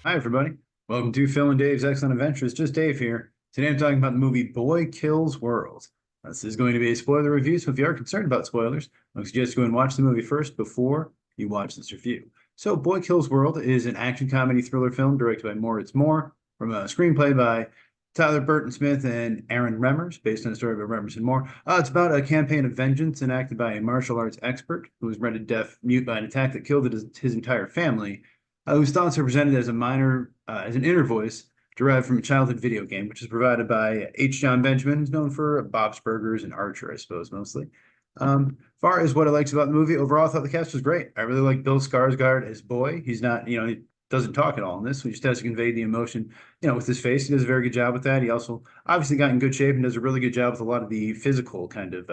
Hi, everybody. Welcome to Phil and Dave's Excellent Adventures. Just Dave here. Today I'm talking about the movie Boy Kills World. This is going to be a spoiler review, so if you are concerned about spoilers, I suggest you go and watch the movie first before you watch this review. So, Boy Kills World is an action comedy thriller film directed by Moritz Mohr from a screenplay by Tyler Burton Smith and Arend Remmers, based on a story by Remmers and Mohr. It's about a campaign of vengeance enacted by a martial arts expert who was rendered deaf mute by an attack that killed his entire family, whose thoughts are presented as as an inner voice derived from a childhood video game, which is provided by Jon Benjamin, who's known for Bob's Burgers and Archer, I suppose, mostly. Far as what I liked about the movie, overall, I thought the cast was great. I really like Bill Skarsgard as Boy. He's not, he doesn't talk at all in this, so he just has to convey the emotion, with his face. He does a very good job with that. He also obviously got in good shape and does a really good job with a lot of the physical kind of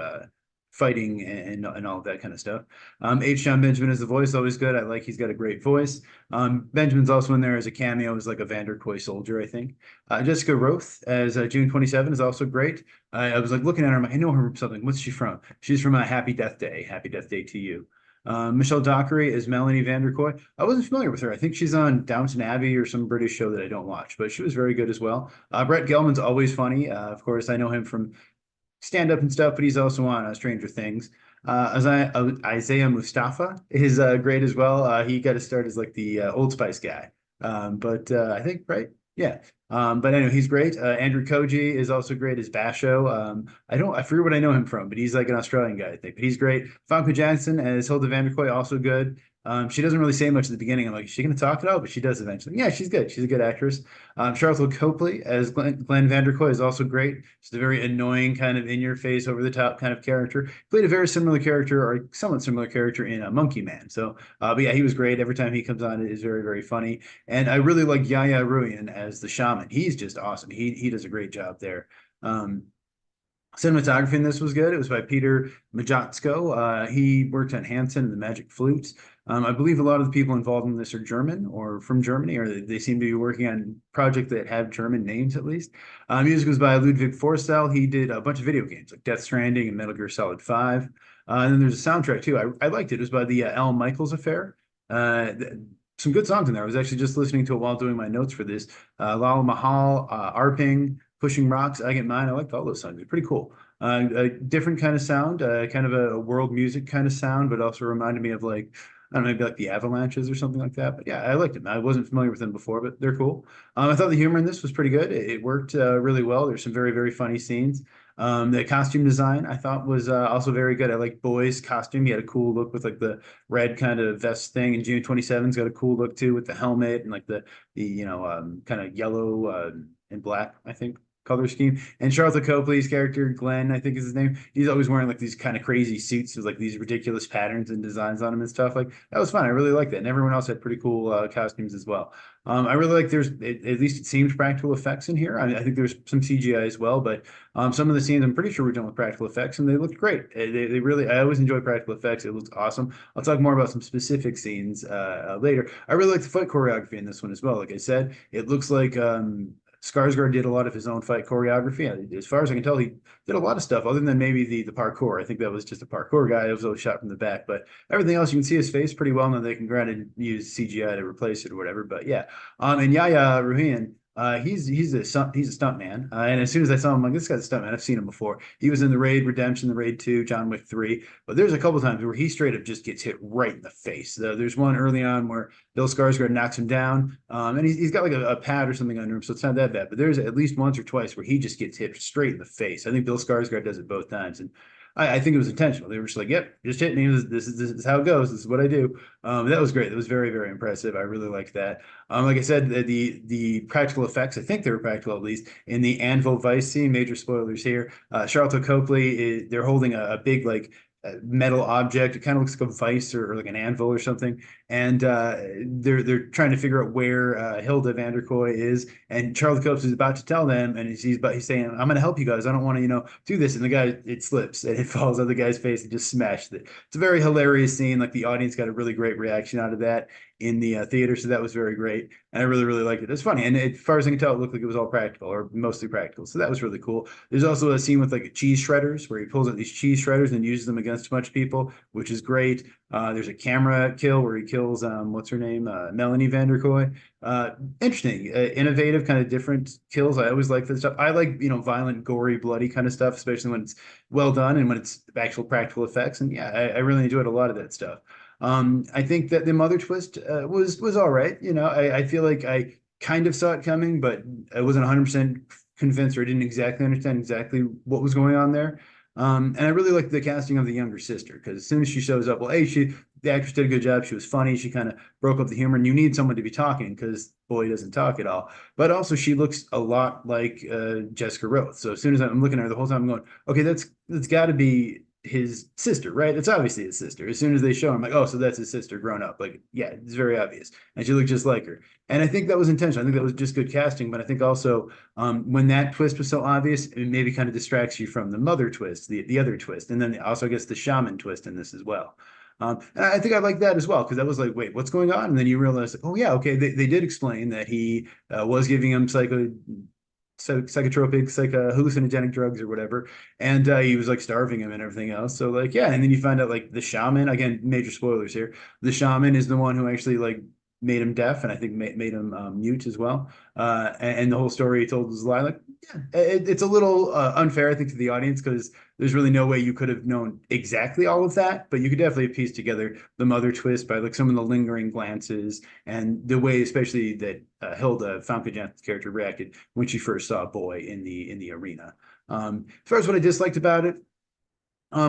fighting and all of that kind of stuff. Jon Benjamin is the voice, always good. I like he's got a great voice. Benjamin's also in there as a cameo as like a Vanderkoy soldier, I think. Jessica Rothe as June 27 is also great. I was like looking at her, I'm like, I know her from something. What's she from? She's from Happy Death Day. Happy Death Day to you. Michelle Dockery is Melanie Vanderkoy. I wasn't familiar with her. I think she's on Downton Abbey or some British show that I don't watch, but she was very good as well. Brett Gelman's always funny. Of course, I know him from stand up and stuff, but he's also on Stranger Things. Isaiah Mustafa is great as well. He got to start as like the Old Spice guy, but I think right, yeah. But anyway, he's great. Andrew Koji is also great as Basho. I forget what I know him from, but he's like an Australian guy, I think. But he's great. Famke Janssen as Hilda Vanderkoy, also good. She doesn't really say much at the beginning. I'm like, is she going to talk it out? But she does eventually. Yeah, she's good. She's a good actress. Sharlto Copley as Glenn Vanderkoy is also great. She's a very annoying, kind of in-your-face, over-the-top kind of character. Played a very similar character, or somewhat similar character in Monkey Man. So, but yeah, he was great. Every time he comes on, it is very, very funny. And I really like Yaya Ruyan as the shaman. He's just awesome. He does a great job there. Cinematography in this was good. It was by Peter Majotsko. He worked on Hanson and the Magic Flutes. I believe a lot of the people involved in this are German or from Germany, or they seem to be working on projects that have German names at least. Music was by Ludwig Forsell. He did a bunch of video games like Death Stranding and Metal Gear Solid 5. And then there's a soundtrack too. I liked it. It was by the Al Michaels Affair. Some good songs in there. I was actually just listening to it while doing my notes for this. Lal Mahal, Arping, Pushing Rocks, I Get Mine. I liked all those songs. They're pretty cool. A different kind of sound, kind of a world music kind of sound, but also reminded me of like, I don't know, maybe like the Avalanches or something like that. But yeah, I liked them. I wasn't familiar with them before, but they're cool. I thought the humor in this was pretty good. It worked really well. There's some very, very funny scenes. The costume design I thought was also very good. I like Boy's costume. He had a cool look with like the red kind of vest thing. And June 27's got a cool look too with the helmet and like the kind of yellow and black, I think, color scheme. And Sharlto Copley's character, Glenn, I think is his name. He's always wearing like these kind of crazy suits with like these ridiculous patterns and designs on them and stuff. Like that was fun. I really liked that. And everyone else had pretty cool costumes as well. I really like at least it seems practical effects in here. I think there's some CGI as well, but some of the scenes I'm pretty sure were done with practical effects and they looked great. They really, I always enjoy practical effects. It looks awesome. I'll talk more about some specific scenes later. I really like the fight choreography in this one as well. Like I said, it looks like Skarsgård did a lot of his own fight choreography. As far as I can tell, he did a lot of stuff other than maybe the parkour. I think that was just a parkour guy. It was always shot from the back, but everything else you can see his face pretty well. Now they can granted use CGI to replace it or whatever. But yeah, and Yaya Ruhian. He's a stunt man, and as soon as I saw him, I'm like, this guy's a stunt man. I've seen him before. He was in the Raid Redemption, the Raid 2, John Wick 3. But there's a couple times where he straight up just gets hit right in the face. There's one early on where Bill Skarsgard knocks him down, and he's got like a pad or something under him, so it's not that bad. But there's at least once or twice where he just gets hit straight in the face. I think Bill Skarsgard does it both times, and I think it was intentional. They were just like, "Yep, just hit me. This is how it goes. This is what I do." That was great. That was very, very impressive. I really liked that. Like I said, the practical effects. I think they were practical at least in the Anvil Vice scene. Major spoilers here. Sharlto Copley, they're holding a big like metal object. It kind of looks like a vice or like an anvil or something. And they're trying to figure out where Hilda Vanderkoy is. And Charles Coates is about to tell them, and he's saying, "I'm going to help you guys. I don't want to, do this." And the guy, it slips and it falls on the guy's face and just smashed it. It's a very hilarious scene. Like the audience got a really great reaction out of that. in the theater. So that was very great. And I really, really liked it. It's funny. And as far as I can tell, it looked like it was all practical or mostly practical. So that was really cool. There's also a scene with like cheese shredders where he pulls out these cheese shredders and uses them against a bunch of people, which is great. There's a camera kill where he kills, what's her name? Melanie Vanderkoy. Interesting, innovative, kind of different kills. I always like this stuff. I like, violent, gory, bloody kind of stuff, especially when it's well done and when it's actual practical effects. And yeah, I really enjoyed a lot of that stuff. I think that the mother twist was all right. I feel like I kind of saw it coming, but I wasn't 100% convinced or I didn't exactly understand exactly what was going on there. And I really liked the casting of the younger sister because as soon as she shows up, well, hey, the actress did a good job. She was funny. She kind of broke up the humor, and you need someone to be talking because boy doesn't talk at all. But also, she looks a lot like Jessica Rothe. So as soon as I'm looking at her the whole time, I'm going, okay, that's got to be his sister, right? It's obviously his sister. As soon as they show her, I'm like, oh, so that's his sister grown up. Like, yeah, it's very obvious. And she looked just like her. And I think that was intentional. I think that was just good casting. But I think also when that twist was so obvious, it maybe kind of distracts you from the mother twist, the other twist. And then also gets the shaman twist in this as well. And I think I like that as well, because I was like, wait, what's going on? And then you realize, oh, yeah, okay, they did explain that he was giving him psychotropic, hallucinogenic drugs or whatever, and he was like starving him and everything else. So like, yeah, and then you find out like the shaman, again, major spoilers here, the shaman is the one who actually like made him deaf and I think made him mute as well. And the whole story he told was a lie. Like, yeah, it's a little unfair, I think, to the audience because there's really no way you could have known exactly all of that, but you could definitely piece together the mother twist by like some of the lingering glances and the way, especially that Hilda, Famke Janssen's character, reacted when she first saw a boy in the arena. As far as what I disliked about it,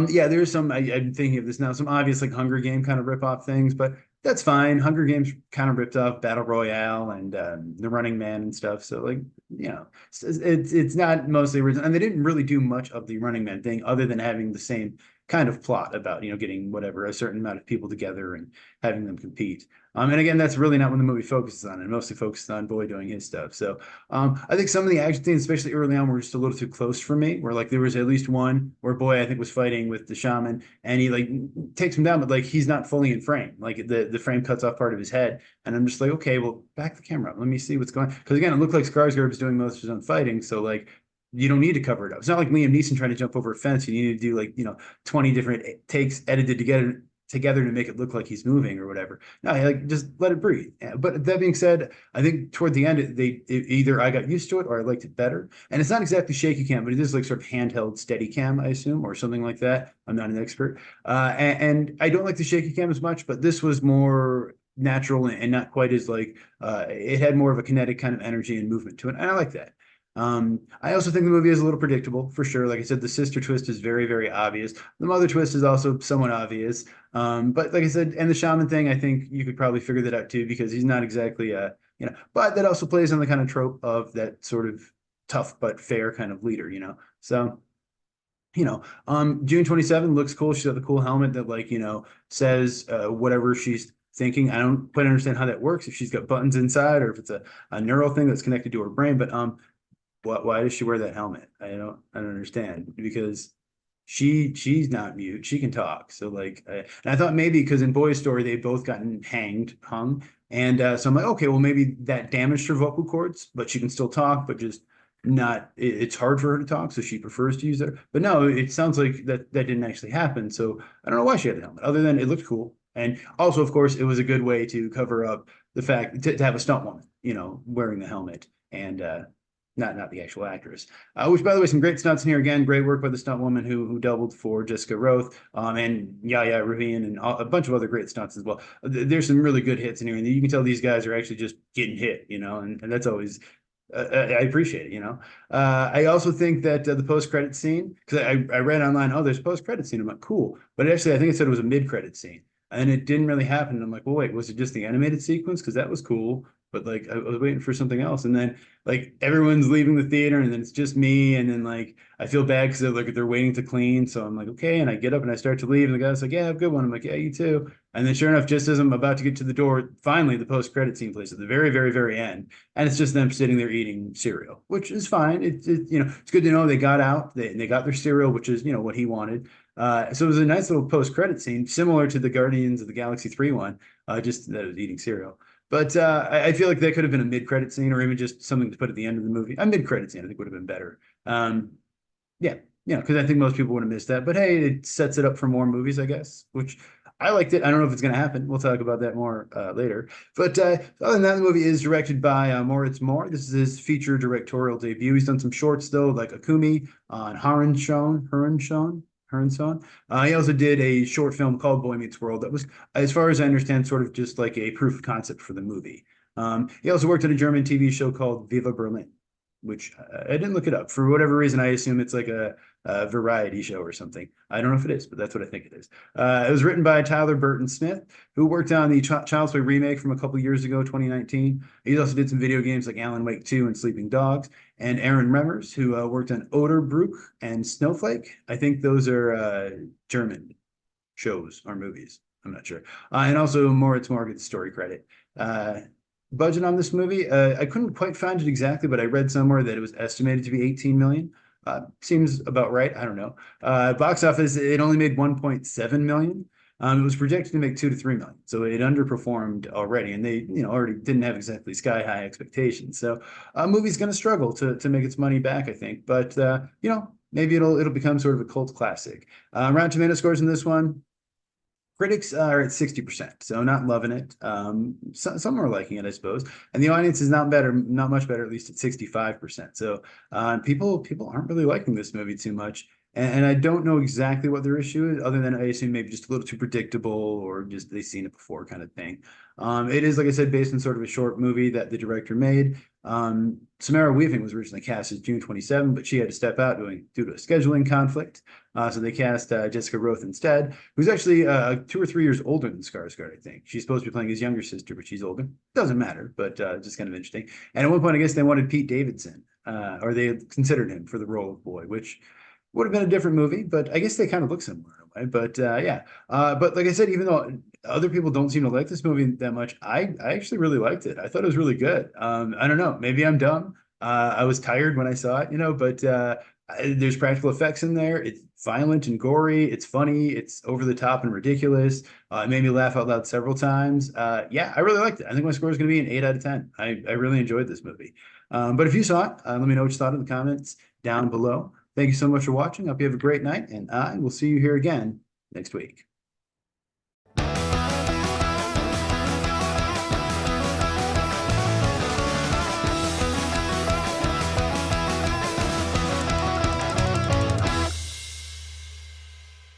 yeah, there's some. I'm thinking of this now. Some obvious like Hunger Game kind of rip off things, but that's fine. Hunger Games kind of ripped off Battle Royale and The Running Man and stuff. So like, it's not mostly original, and they didn't really do much of the Running Man thing other than having the same kind of plot about getting whatever a certain amount of people together and having them compete. And again, that's really not what the movie focuses on. It mostly focuses on Boy doing his stuff. So I think some of the action scenes, especially early on, were just a little too close for me. Where like there was at least one where Boy I think was fighting with the shaman, and he like takes him down, but like he's not fully in frame. Like the frame cuts off part of his head, and I'm just like, okay, well, back the camera up. Let me see what's going on. Because again, it looked like Skarsgård was doing most of his own fighting, so like you don't need to cover it up. It's not like Liam Neeson trying to jump over a fence. You need to do like 20 different takes edited together to make it look like he's moving or whatever. No, like just let it breathe. But that being said, I think toward the end, either I got used to it or I liked it better. And it's not exactly shaky cam, but it is like sort of handheld steady cam, I assume, or something like that. I'm not an expert. And I don't like the shaky cam as much, but this was more natural and not quite as like, it had more of a kinetic kind of energy and movement to it. And I like that. I also think the movie is a little predictable for sure. Like I said, the sister twist is very, very obvious. The mother twist is also somewhat obvious. But like I said, and the shaman thing, I think you could probably figure that out too, because he's not exactly but that also plays on the kind of trope of that sort of tough but fair kind of leader. So, June 27 looks cool. She's got the cool helmet that like, says whatever she's thinking. I don't quite understand how that works, if she's got buttons inside or if it's a neural thing that's connected to her brain, but why does she wear that helmet? I don't understand, because she's not mute. She can talk. So like, and I thought maybe because in Boy's story, they've both gotten hung. And so I'm like, okay, well, maybe that damaged her vocal cords, but she can still talk, but just not, it's hard for her to talk. So she prefers to use it. But no, it sounds like that didn't actually happen. So I don't know why she had the helmet, other than it looked cool. And also, of course, it was a good way to cover up the fact to have a stunt woman, wearing the helmet and, not the actual actress. Which, by the way, some great stunts in here. Again, great work by the stunt woman who doubled for Jessica Rothe, and Yaya Ravian, and a bunch of other great stunts as well. There's some really good hits in here, and you can tell these guys are actually just getting hit, and that's always. I appreciate it, I also think that the post-credit scene, because I read online, oh, there's a post-credit scene. I'm like, cool. But actually, I think it said it was a mid-credit scene. And it didn't really happen. I'm like, well, wait, was it just the animated sequence? Because that was cool. But like, I was waiting for something else. And then like everyone's leaving the theater and then it's just me. And then like, I feel bad because they're waiting to clean. So I'm like, okay. And I get up and I start to leave. And the guy's like, yeah, have a good one. I'm like, yeah, you too. And then sure enough, just as I'm about to get to the door, finally the post-credit scene plays at the very, very, very end. And it's just them sitting there eating cereal, which is fine. It's good to know they got out, they got their cereal, which is, what he wanted. So it was a nice little post-credit scene, similar to the Guardians of the Galaxy 3 one, just that it was eating cereal. But I feel like that could have been a mid-credit scene or even just something to put at the end of the movie. A mid-credit scene, I think, would have been better. Yeah, because I think most people would have missed that. But hey, it sets it up for more movies, I guess, which I liked it. I don't know if it's going to happen. We'll talk about that more later. But other than that, the movie is directed by Moritz Mohr. This is his feature directorial debut. He's done some shorts, though, like Akumi on Herrenshon. He also did a short film called Boy Meets World that was, as far as I understand, sort of just like a proof of concept for the movie. He also worked on a German TV show called Viva Berlin, which I didn't look it up. For whatever reason, I assume it's like a variety show or something. I don't know if it is, but that's what I think it is. It was written by Tyler Burton Smith, who worked on the Child's Play remake from a couple years ago, 2019. He also did some video games like Alan Wake 2 and Sleeping Dogs. And Aaron Remmers, who worked on Oderbruch and Snowflake. I think those are German shows or movies. I'm not sure. And also Moritz Mohr gets story credit. Budget on this movie, I couldn't quite find it exactly, but I read somewhere that it was estimated to be 18 million. Seems about right. I don't know. Box office, it only made 1.7 million. It was projected to make 2 to 3 million, so it underperformed already, and they, already didn't have exactly sky high expectations. So, a movie's going to struggle to make its money back, I think. But maybe it'll become sort of a cult classic. Rotten Tomato scores in this one. Critics are at 60%, so not loving it. Some are liking it, I suppose, and the audience is not much better, at least at 65%. So people aren't really liking this movie too much, and I don't know exactly what their issue is, other than I assume maybe just a little too predictable or just they've seen it before kind of thing. It is, like I said, based on sort of a short movie that the director made. Samara Weaving was originally cast as June 27, but she had to step out due to a scheduling conflict. So they cast Jessica Rothe instead, who's actually 2 or 3 years older than Skarsgård, I think. She's supposed to be playing his younger sister, but she's older. Doesn't matter, but just kind of interesting. And at one point, I guess they wanted Pete Davidson, or they had considered him for the role of Boy, which would have been a different movie, but I guess they kind of look similar in a way. But yeah, but like I said, even though other people don't seem to like this movie that much, I actually really liked it. I thought it was really good. I don't know, maybe I'm dumb. I was tired when I saw it, but there's practical effects in there. It's violent and gory. It's funny. It's over the top and ridiculous. It made me laugh out loud several times. Yeah, I really liked it. I think my score is going to be an 8 out of 10. I really enjoyed this movie. But if you saw it, let me know what you thought in the comments down below. Thank you so much for watching. I hope you have a great night, and I will see you here again next week.